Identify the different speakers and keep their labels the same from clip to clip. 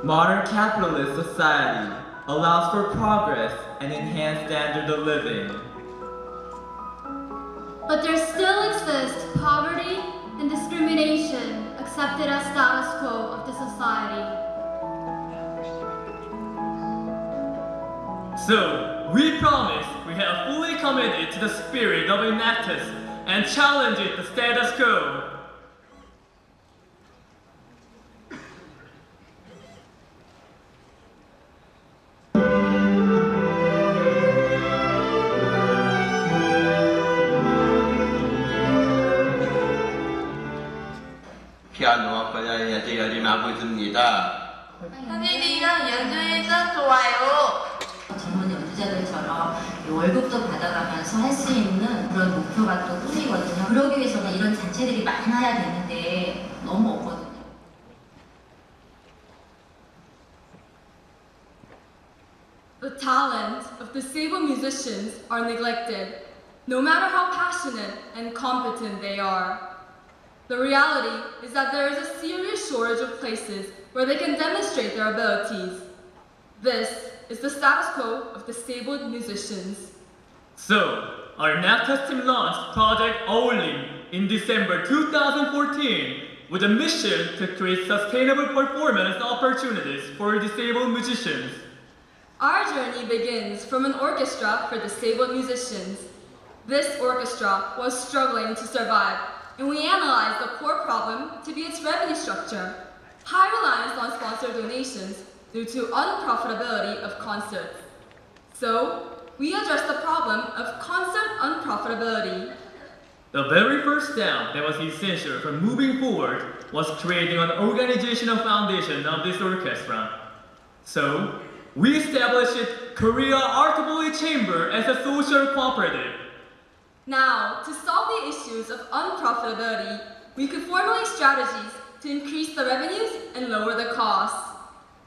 Speaker 1: Modern capitalist society allows for progress and enhanced standard of living.
Speaker 2: But there still exists poverty and discrimination accepted as status quo of the society.
Speaker 3: So, we promise we have fully committed to the spirit of Enactus and challenge it the status quo.
Speaker 4: 피아노 학과에 아직 열심하고 있습니다.
Speaker 5: 선생님이랑 연주해서 좋아요.
Speaker 6: 전문 연주자들처럼 월급도 받아가면서 할 수 있는 그런 목표가 또 꿈이거든요. 그러기 위해서는 이런 단체들이 많아야 되는데 너무 없거든요.
Speaker 7: The talent of disabled musicians are neglected, no matter how passionate and competent they are. The reality is that there is a serious shortage of places where they can demonstrate their abilities. This is the status quo of disabled musicians.
Speaker 3: So, our Enactus team launched Project Owling in December 2014 with a mission to create sustainable performance opportunities for disabled musicians.
Speaker 7: Our journey begins from an orchestra for disabled musicians. This orchestra was struggling to survive, and we analyzed the core problem to be its revenue structure, high reliance on sponsored donations due to unprofitability of concerts. So, we addressed the problem of concert unprofitability.
Speaker 3: The very first step that was essential for moving forward was creating an organizational foundation of this orchestra. So, we established Korea Archipelago Chamber as a social cooperative.
Speaker 7: Now, to solve the issues of unprofitability, we could formulate strategies to increase the revenues and lower the costs.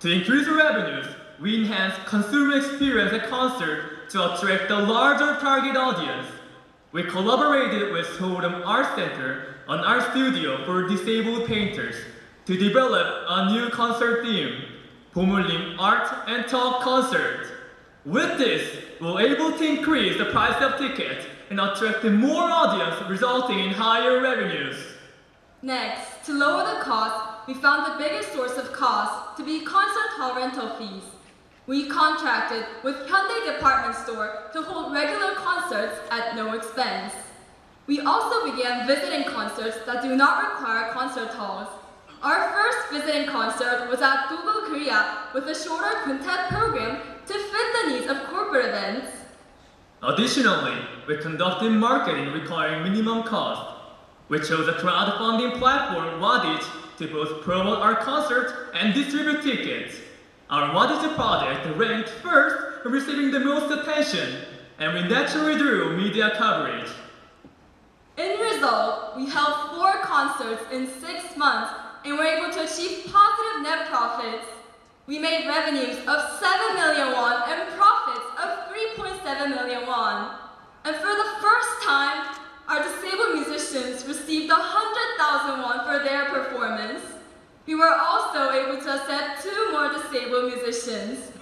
Speaker 3: To increase revenues, we enhanced consumer experience at concert to attract a larger target audience. We collaborated with Sorum Art Center, an art studio for disabled painters, to develop a new concert theme, Bomulim Art and Talk Concert. With this, we were able to increase the price of tickets and attract more audience, resulting in higher revenues.
Speaker 7: Next, to lower the cost, we found the biggest source of cost to be concert hall rental fees. We contracted with Hyundai Department Store to hold regular concerts at no expense. We also began visiting concerts that do not require concert halls. Our first visiting concert was at Google Korea with a shorter quintet program to fit the needs of corporate events.
Speaker 3: Additionally, we conducted marketing requiring minimum cost. We chose a crowdfunding platform, Wadage, to both promote our concert and distribute tickets. Our Wadage project ranked first, receiving the most attention, and we naturally drew media coverage.
Speaker 7: In result, we held 4 concerts in 6 months and were able to achieve positive net profits. We made revenues of 7 million won and profits of 3.7 million won. And for the first time, our disabled musicians received 100,000 won for their performance. We were also able to accept 2 more disabled musicians.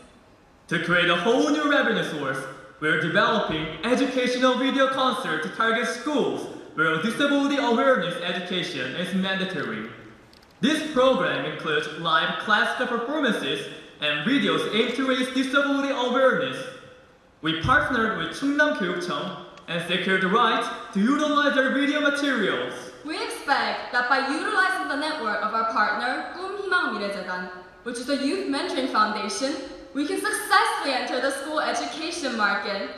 Speaker 3: To create a whole new revenue source, we're developing educational video concert to target schools where disability awareness education is mandatory. This program includes live classical performances and videos aimed to raise disability awareness. We partnered with 충남교육청 and secured the right to utilize their video materials.
Speaker 7: We expect that by utilizing the network of our partner, 꿈 희망 미래재단, which is a youth mentoring foundation, we can successfully enter the school education market.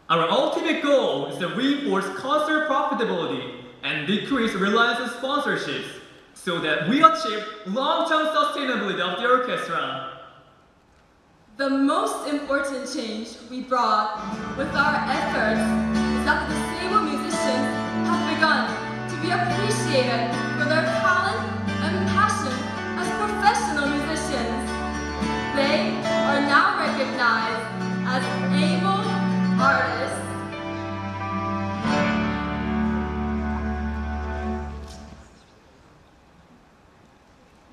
Speaker 3: Our ultimate goal is to reinforce concert profitability and decrease reliance on sponsorships so that we achieve long-term sustainability of the orchestra.
Speaker 7: The most important change we brought with our efforts is that the disabled musicians have begun to be appreciated for their talent and passion as professional musicians. They are now recognized as able artists.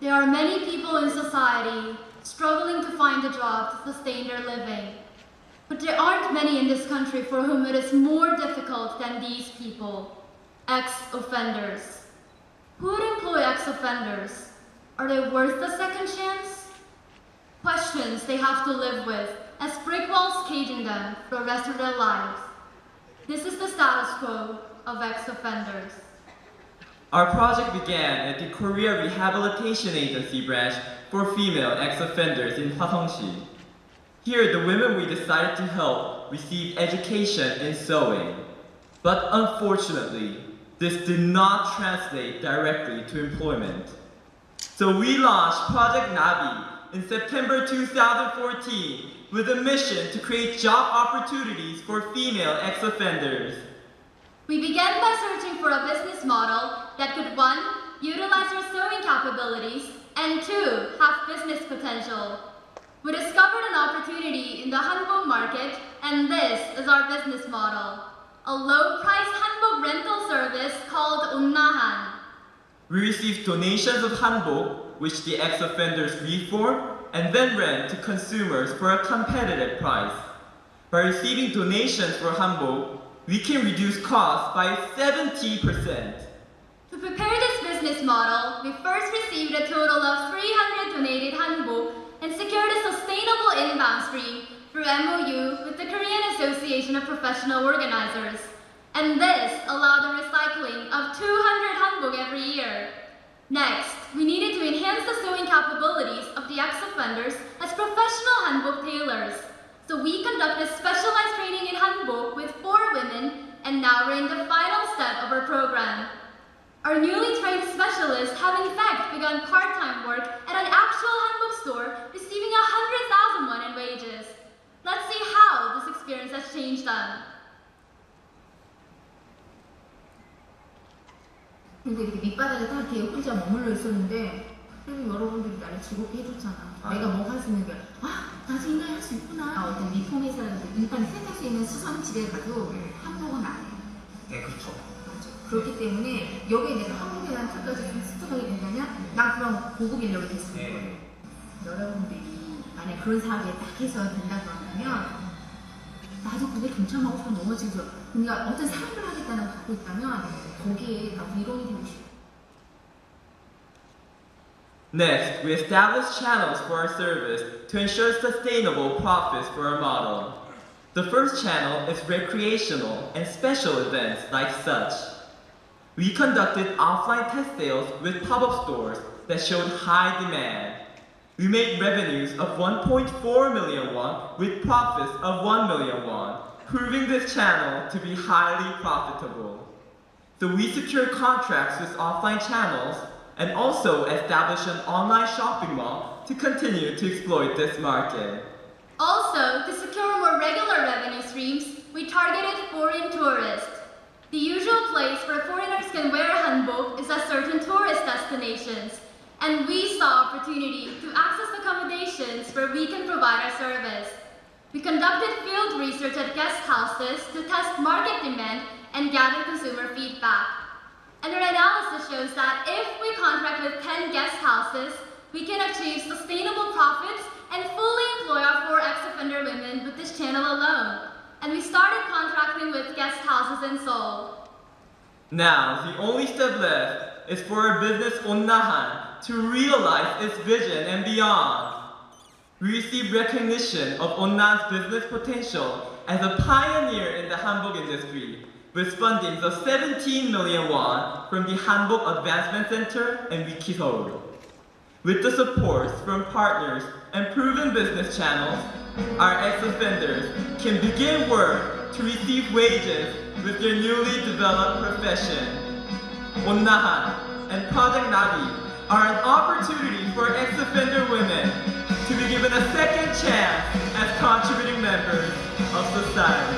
Speaker 2: There are many people people in society struggling to find a job to sustain their living. But there aren't many in this country for whom it is more difficult than these people, ex-offenders. Who would employ ex-offenders? Are they worth a second chance? Questions they have to live with as brick walls caging them for the rest of their lives. This is the status quo of ex-offenders.
Speaker 1: Our project began at the Korea Rehabilitation Agency branch for female ex-offenders in Hwaseongsi. Here, the women we decided to help receive education in sewing. But unfortunately, this did not translate directly to employment. So we launched Project Nabi in September 2014 with a mission to create job opportunities for female ex-offenders.
Speaker 2: We began by searching for a business model that could 1. Utilize our sewing capabilities, and 2. Have business potential. We discovered an opportunity in the hanbok market, and this is our business model. A low-price hanbok rental service called Onnahan.
Speaker 1: We received donations of hanbok, which the ex-offenders reform and then rent to consumers for a competitive price. By receiving donations for hanbok, we can reduce costs by 70%.
Speaker 2: To prepare this business model, we first received a total of 300 donated hanbok and secured a sustainable inbound stream through MOU with the Korean Association of Professional Organizers. And this allowed the recycling of 200 hanbok every year. Next, we needed to enhance the sewing capabilities of the ex-offenders as professional hanbok tailors. So we conducted specialized training in hanbok with 4 women, and now we're in the final step of our program. Our newly trained specialists have in fact begun part-time work at an actual hanbok store, receiving 100,000 won in wages. Let's see how this experience has changed them.
Speaker 8: 근데 이렇게 밑바닥에 다 이렇게 혼자 머물러 있었는데 그래도 여러분들이 나를 즐겁게 해줬잖아. 내가 뭐 할 수 있는 게 나중에 할 수 있구나. 어떤 미품 회사라든지 일반 세탁소 있는 수선집에 가도 한복은 안 해.
Speaker 3: 네, 그렇죠.
Speaker 8: 맞아. 그렇기 때문에 여기에 내가 한복에 대한 뜻까지 좀 습득하게 된다면 난 그럼 고급 인력이 될 수 있는 거예요. 여러분들이 만약 그런 사업에 딱 해서 된다고 한다면 나도 그게 동참하고 싶어 넘어지죠. 그러니까 어떤 사업을 하겠다는 거 갖고 있다면 거기에 나도 일원이 되고 싶어.
Speaker 1: Next, we established channels for our service to ensure sustainable profits for our model. The first channel is recreational and special events like such. We conducted offline test sales with pop-up stores that showed high demand. We made revenues of 1.4 million won with profits of 1 million won, proving this channel to be highly profitable. So we secured contracts with offline channels and also established an online shopping mall to continue to exploit this market.
Speaker 2: Also, to secure more regular revenue streams, we targeted foreign tourists. The usual place where foreigners can wear hanbok is at certain tourist destinations, and we saw opportunity to access accommodations where we can provide our service. We conducted field research at guest houses to test market demand and gather consumer feedback. And our analysis shows that if we contract with 10 guest houses, we can achieve sustainable profits and fully employ our 4 ex-offender women with this channel alone. And we started contracting with guest houses in Seoul.
Speaker 1: Now, the only step left is for our business Onnahan to realize its vision and beyond. We received recognition of Onnahan's business potential as a pioneer in the hanbok industry, with fundings of 17 million won from the Hanbok Advancement Center and Wikiseoul. With the support from partners and proven business channels, our ex-offenders can begin work to receive wages with their newly developed profession. Onnahan and Project Nabi are an opportunity for ex-offender women to be given a second chance as contributing members of society.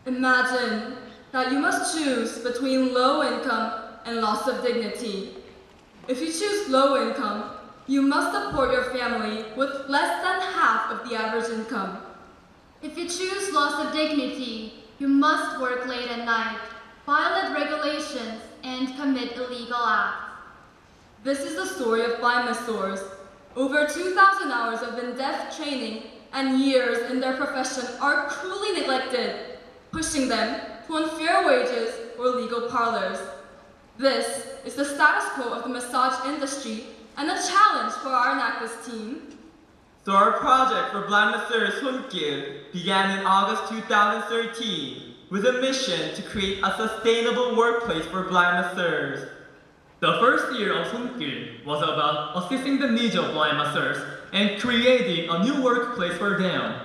Speaker 7: Imagine that you must choose between low income and loss of dignity. If you choose low income, you must support your family with less than half of the average income.
Speaker 2: If you choose loss of dignity, you must work late at night. violate regulations, and commit illegal acts.
Speaker 7: This is the story of Blindness Stores. Over 2,000 hours of in-depth training and years in their profession are cruelly neglected, pushing them to unfair wages or legal parlors. This is the status quo of the massage industry and a challenge for our NACDIS team.
Speaker 1: So our project for Blind Masseurs Hunkil began in August 2013 with a mission to create a sustainable workplace for blind masseurs.
Speaker 3: The first year of Hunkil was about assessing the needs of blind masseurs and creating a new workplace for them.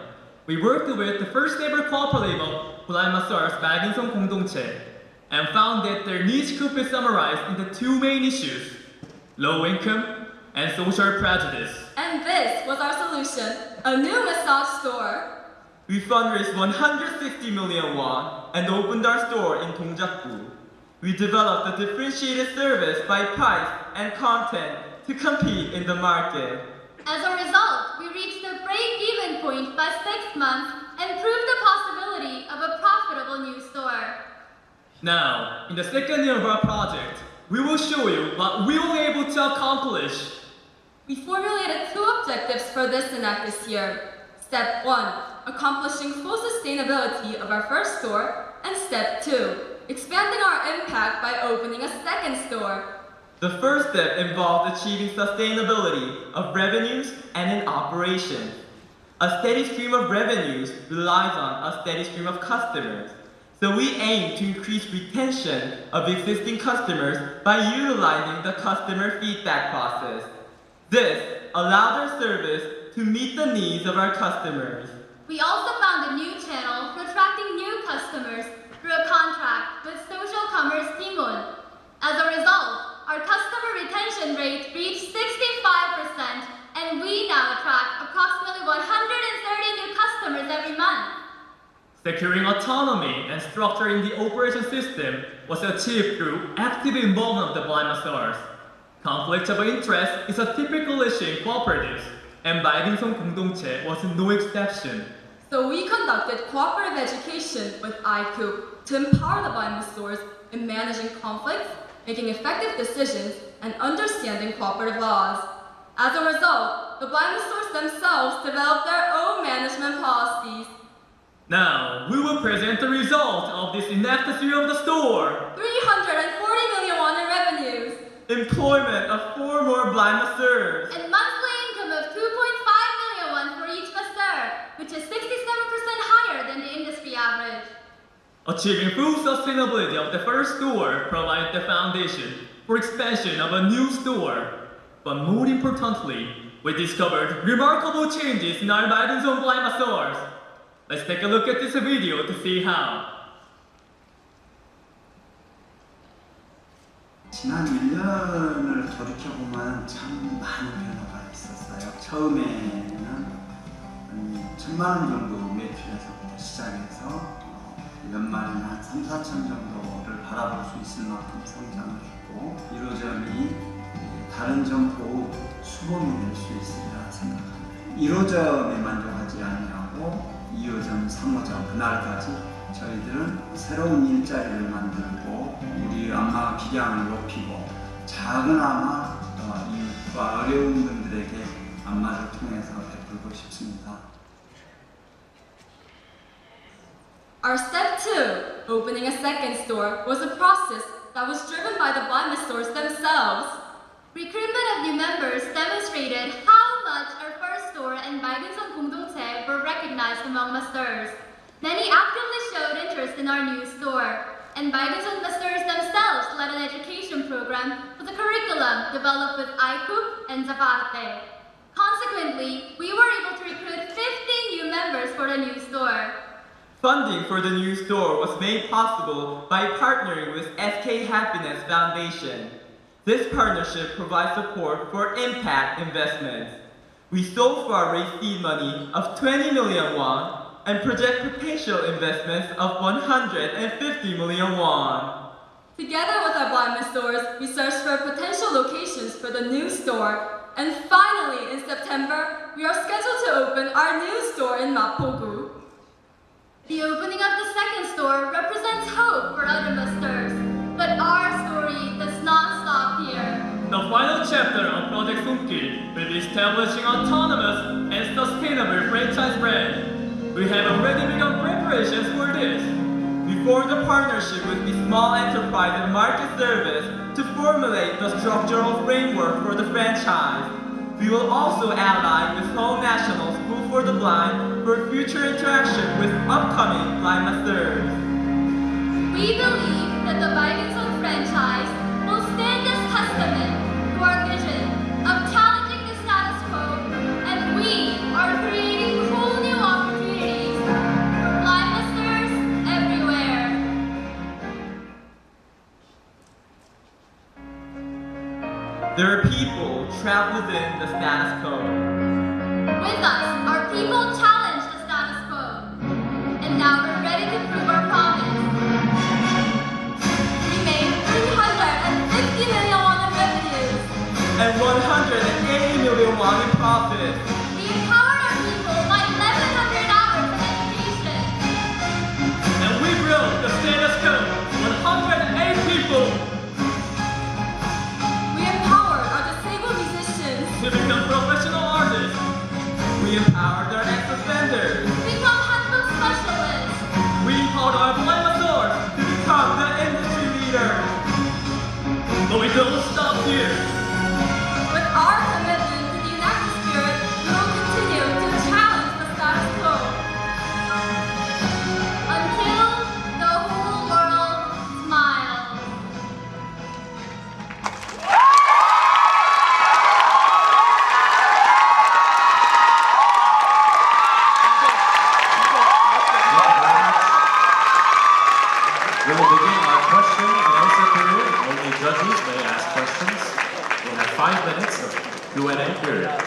Speaker 3: We worked with the first ever cooperative of blind masseurs Baginson 공동체 and found that their needs could be summarized into two main issues: low income and social prejudice.
Speaker 7: And this was our solution, a new massage store.
Speaker 1: We fundraised 160 million won and opened our store in Dongjakgu. We developed a differentiated service by price and content to compete in the market.
Speaker 2: As a result, we reached the break-even point by 6 months and proved the possibility of a profitable new store.
Speaker 3: Now, in the second year of our project, we will show you what we were able to accomplish.
Speaker 7: We formulated 2 objectives for this NACDIS year. Step 1, accomplishing full sustainability of our first store, and Step 2, expanding our impact by opening a second store.
Speaker 1: The first step involved achieving sustainability of revenues and in operations. A steady stream of revenues relies on a steady stream of customers. So we aim to increase retention of existing customers by utilizing the customer feedback process. This allowed our service to meet the needs of our customers.
Speaker 2: We also found a new channel for attracting new customers through a contract with Social Commerce Timon. As a result, our customer retention rate reached 65%, and we now attract approximately 130 new customers every month.
Speaker 3: Securing autonomy and structuring the operation system was achieved through active involvement of the blind masseurs. Conflict of interest is a typical issue in cooperatives, and Baginson 공동체 was no exception.
Speaker 7: So we conducted cooperative education with ICOOP to empower the blind masseurs in managing conflicts, making effective decisions, and understanding cooperative laws. As a result, the blind masseurs themselves developed their own management policies.
Speaker 3: Now, we will present the result of this enacted year of the store.
Speaker 7: 340 million won in revenues.
Speaker 1: Employment of 4 more blind masseurs.
Speaker 2: And monthly income of 2.5 million won for each masseur, which is 67% higher than the industry average.
Speaker 3: Achieving full sustainability of the first store provided the foundation for expansion of a new store. But more importantly, we discovered remarkable changes in our Baginson blind masseurs. Let's take a look at this video to see how.
Speaker 9: 지난 1년을 돌이켜보면 참 많은 변화가 있었어요. 처음에는 한 1,000만 원 정도 매출에서부터 시작해서 연말에는 한 3, 4천 정도를 바라볼 수 있을 만큼 성장을 했고 1호점이 다른 점포 수범이 될 수 있으리라 생각합니다. 1호점에 만족하지 아니하고 2호점, 3호점 그날까지 저희들은 새로운 일자리를 만들고 우리 안마 기량을 높이고 작은아마 이웃과 어려운 분들에게 안마를 통해서 베풀고 싶습니다.
Speaker 7: Our step 2, opening a second store, was a process that was driven by the blind masseurs themselves.
Speaker 2: Recruitment of new members demonstrated how much our first store and Baginson 공동체 were recognized among masseurs. Many actively showed interest in our new store, and Baginson masseurs themselves led an education program with a curriculum developed with ICOOP and Zaparte. Consequently, we were able to recruit 15 new members for the new store.
Speaker 1: Funding for the new store was made possible by partnering with SK Happiness Foundation. This partnership provides support for impact investments. We so far raised seed money of 20 million won and project potential investments of 150 million won.
Speaker 7: Together with our blind masseurs, we searched for potential locations for the new store, and finally, in September, we are scheduled to open our new store in Mapogu.
Speaker 2: The opening of the second store represents hope for other Musters, but our story does not stop here.
Speaker 3: The final chapter of Project Sunkil will be establishing autonomous and sustainable franchise brand. We have already begun preparations for this.
Speaker 1: We formed a partnership with the Small Enterprise and Market Service to formulate the structural framework for the franchise. We will also ally with Seoul National School for the Blind for future interaction with upcoming blind masters.
Speaker 2: We believe that the Baiganson franchise will stand as testament to our vision of challenging the status quo, and we are creating whole new opportunities for blind masters everywhere.
Speaker 1: There are people trapped within the status quo.
Speaker 2: With us, our people challenge the status quo, and now we're ready to prove our promise. We made 350 million won in revenues.
Speaker 1: And 180 million won in profit.
Speaker 2: We empowered our people by 1,100 hours of education.
Speaker 3: And we broke the status quo 108 people
Speaker 7: We empowered our disabled musicians.
Speaker 3: to become professional artists.
Speaker 1: We empowered our ex-offenders.
Speaker 2: Become handbook specialists.
Speaker 3: We empowered our blind masters
Speaker 1: To become the industry leader.
Speaker 3: but we don't stop here.
Speaker 7: With our commitment to the united spirit, we will continue to challenge the status quo.
Speaker 2: Until the whole world smiles.
Speaker 10: We will begin our question and answer period. Only judges may ask questions. We'll have 5 minutes of Q&A period.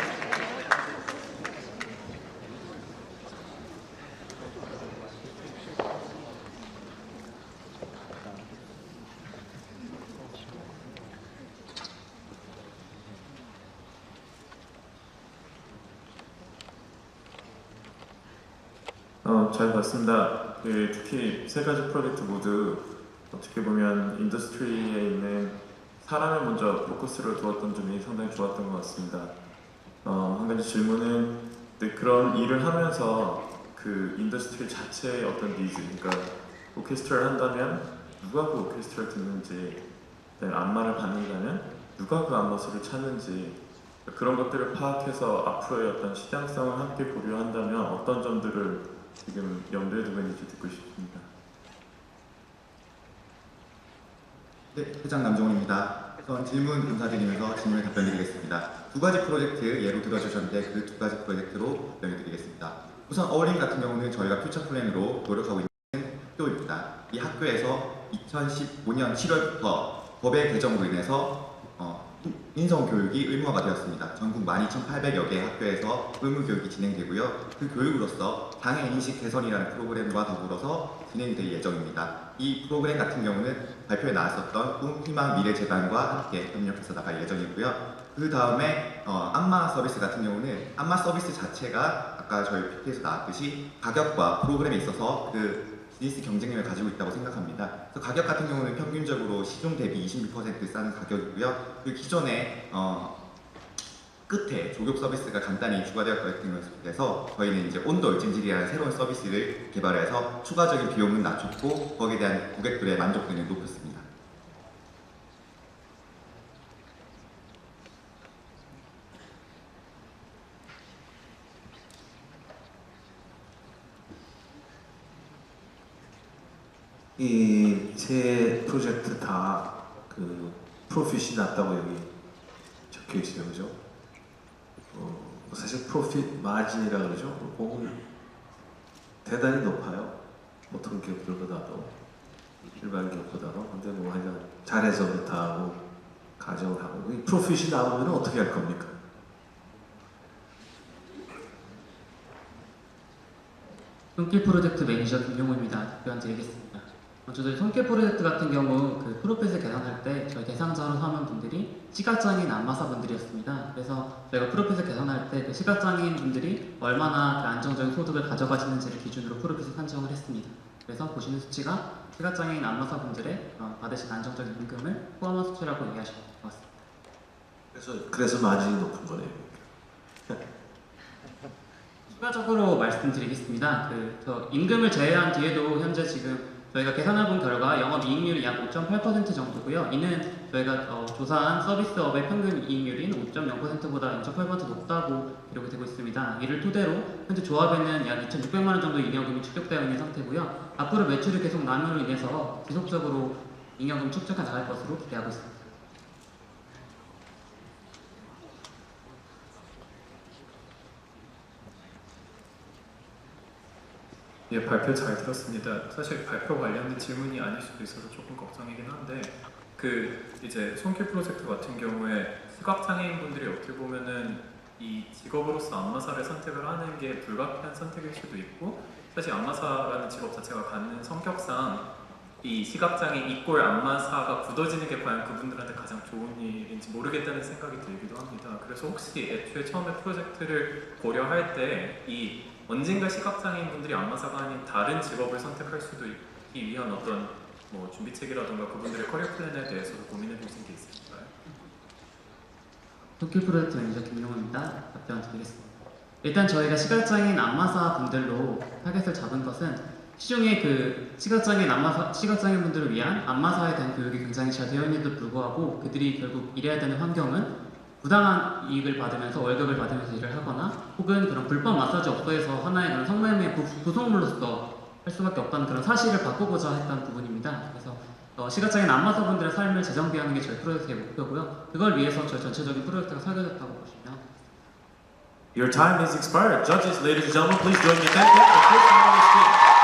Speaker 11: 잘 봤습니다. 특히 세 가지 프로젝트 모두 어떻게 보면 인더스트리에 있는 사람을 먼저 포커스로 두었던 점이 상당히 좋았던 것 같습니다. 한 가지 질문은 그런 일을 하면서 그 인더스트리 자체의 어떤 니즈, 그러니까 오케스트라를 한다면 누가 그 오케스트라를 듣는지, 안마를 받는다면 누가 그 안마소를 찾는지, 그런 것들을 파악해서 앞으로의 어떤 시장성을 함께 보류한다면 어떤 점들을 지금 염두에 두고 있는지 듣고 싶습니다.
Speaker 12: 네, 회장 남정훈입니다. 우선 질문 감사드리면서 질문에 답변드리겠습니다. 2가지 프로젝트 예로 들어주셨는데 그 2가지 프로젝트로 설명드리겠습니다. 우선 어울림 같은 경우는 저희가 퓨처 플랜으로 노력하고 있는 학교입니다. 이 학교에서 2015년 7월부터 법의 개정으로 인해서 인성교육이 의무화가 되었습니다. 전국 12,800여 개 학교에서 의무교육이 진행되고요. 그 교육으로서 장애인식 개선이라는 프로그램과 더불어서 진행될 예정입니다. 이 프로그램 같은 경우는 발표에 나왔었던 꿈, 희망, 미래 재단과 함께 협력해서 나갈 예정이고요. 그 다음에 안마 서비스 같은 경우는 안마 서비스 자체가 아까 저희 PPT에서 나왔듯이 가격과 프로그램에 있어서 그 비즈니스 경쟁력을 가지고 있다고 생각합니다. 그래서 가격 같은 경우는 평균적으로 시중 대비 26% 싼 가격이고요. 그 기존에 끝에 조교 서비스가 간단히 추가되었던 것에 대해서 저희는 이제 온도 얼찜질이라는 새로운 서비스를 개발해서 추가적인 비용은 낮췄고 거기에 대한 고객들의 만족도는 높였습니다.
Speaker 13: 이 세 프로젝트 다 그 프로핏이 낮다고 여기 적혀 있어요, 그죠? 사실 프로핏 마진이라 그러죠. 보면 대단히 높아요. 보통 기업들보다도 일반 기업보다도. 근데 뭐 하여간 잘해서 그렇다고 가정을 하고 이 프로핏이 나오면 어떻게 할 겁니까?
Speaker 14: 손길 프로젝트 매니저 김용우입니다. 답변 드리겠습니다. 저희 손길 프로젝트 같은 경우 그 프로핏을 계산할 때 저희 대상자로 삼은 분들이 시각장애인 안마사 분들이었습니다. 그래서 저희가 프로핏을 계산할 때 그 시각장애인 분들이 얼마나 그 안정적인 소득을 가져가시는지를 기준으로 프로핏을 산정을 했습니다. 그래서 보시는 수치가 시각장애인 안마사 분들의 받으신 안정적인 임금을 포함한 수치라고 이해하시면 될 것 같습니다.
Speaker 13: 그래서 마진이 높은 거네요.
Speaker 14: 추가적으로 말씀드리겠습니다. 저 임금을 제외한 뒤에도 현재 지금 저희가 계산해 본 결과 영업이익률이 약 5.8% 정도고요. 이는 저희가 조사한 서비스업의 평균 이익률인 5.0%보다 0.8% 높다고 기록이 되고 있습니다. 이를 토대로 현재 조합에는 약 2,600만 원 정도 잉여금이 축적되어 있는 상태고요. 앞으로 매출이 계속 남으로 인해서 지속적으로 잉여금 축적해 나갈 것으로 기대하고 있습니다.
Speaker 15: 예, 발표 잘 들었습니다. 사실 발표 관련된 질문이 아닐 수도 있어서 조금 걱정이긴 한데 이제 손길 프로젝트 같은 경우에 시각장애인 분들이 어떻게 보면은 이 직업으로서 안마사를 선택을 하는 게 불가피한 선택일 수도 있고 사실 안마사라는 직업 자체가 갖는 성격상 이 시각장애 이꼴 안마사가 굳어지는 게 과연 그분들한테 가장 좋은 일인지 모르겠다는 생각이 들기도 합니다. 그래서 혹시 애초에 처음에 프로젝트를 고려할 때 이 언젠가 시각장애인 분들이 안마사가 아닌 다른 직업을 선택할 수도 있기 위한 어떤 뭐 준비책이라던가 그분들의 커리어 플랜에 대해서도 고민해 보신 게 있을까요?
Speaker 14: 손길 프로젝트 매니저 김용호입니다. 답변 드리겠습니다. 일단 저희가 시각장애인 안마사 분들로 타겟을 잡은 것은 시중에 그 시각장애인 분들을 위한 안마사에 대한 교육이 굉장히 잘 되어 있는데도 불구하고 그들이 결국 일해야 되는 환경은 부당한 이익을 받으면서 월급을 받으면서 일을 하거나 혹은 그런 불법 마사지 업소에서 하나의 그런 성매매 구성물로서 할 수밖에 없다는 그런 사실을 바꾸고자 했던 부분입니다. 그래서 시각장애인 안마사분들의 삶을 재정비하는 게 저희 프로젝트의 목표고요. 그걸 위해서 저희 전체적인 프로젝트가 설계됐다고 보시면
Speaker 10: Your time is expired. Judges, ladies and gentlemen, please join me in thanking the first round of the speech.